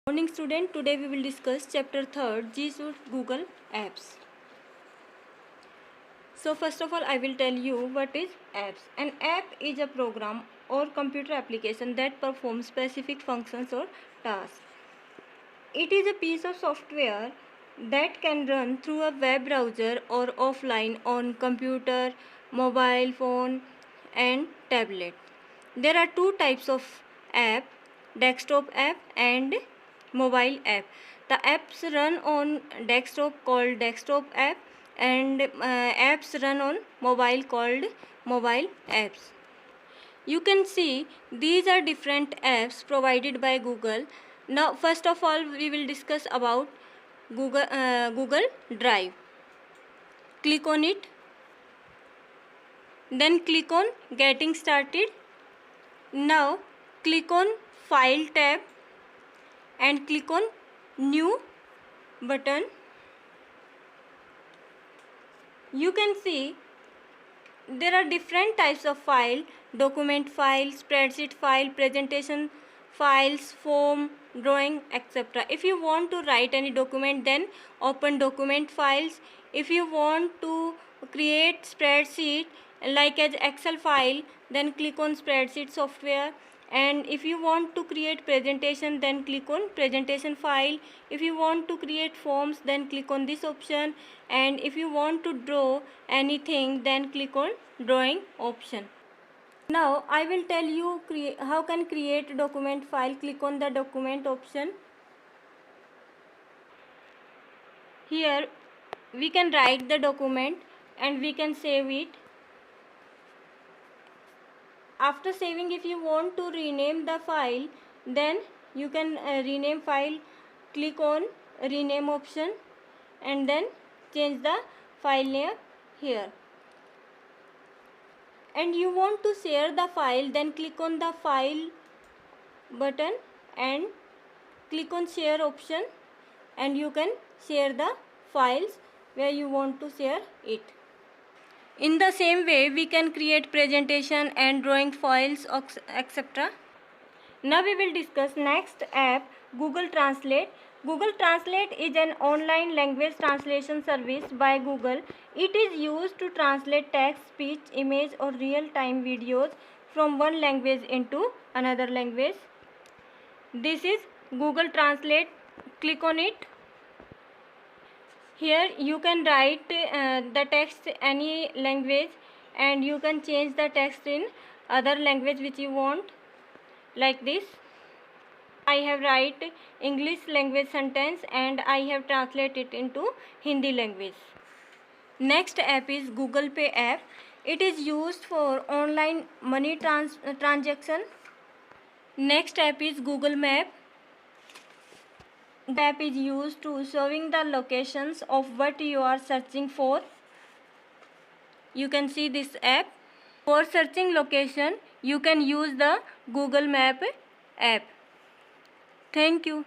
Morning student, today we will discuss chapter 3rd, G Suite Google Apps. So first of all I will tell you what is apps. An app is a program or computer application that performs specific functions or tasks. It is a piece of software that can run through a web browser or offline on computer, mobile phone and tablet. There are two types of app, desktop app and mobile app. The apps run on desktop called desktop app and apps run on mobile called mobile apps. You can see these are different apps provided by Google. Now first of all we will discuss about Google Drive. Click on it, then click on getting started. Now click on file tab and click on new button. You can see there are different types of file: document file, spreadsheet file, presentation files, form, drawing, etc. If you want to write any document, then open document files. If you want to create spreadsheet like as Excel file, then click on spreadsheet software. And if you want to create presentation, then click on presentation file. If you want to create forms, then click on this option. And if you want to draw anything, then click on drawing option. Now I will tell you how can create document file. Click on the document option. Here we can write the document and we can save it. After saving, if you want to rename the file, then you can rename file. Click on rename option and then change the file name here. And you want to share the file, then click on the file button and click on share option, and you can share the files where you want to share it. In the same way we can create presentation and drawing files, etc. Now we will discuss next app, Google Translate. Google Translate is an online language translation service by Google. It is used to translate text, speech, image or real-time videos from one language into another language. This is Google Translate. Click on it. Here you can write the text any language and you can change the text in other language which you want, like this. I have write English language sentence and I have translated it into Hindi language. Next app is Google Pay app. It is used for online money transaction. Next app is Google Map. The app is used to showing the locations of what you are searching for. You can see this app. For searching location, you can use the Google Map app. Thank you.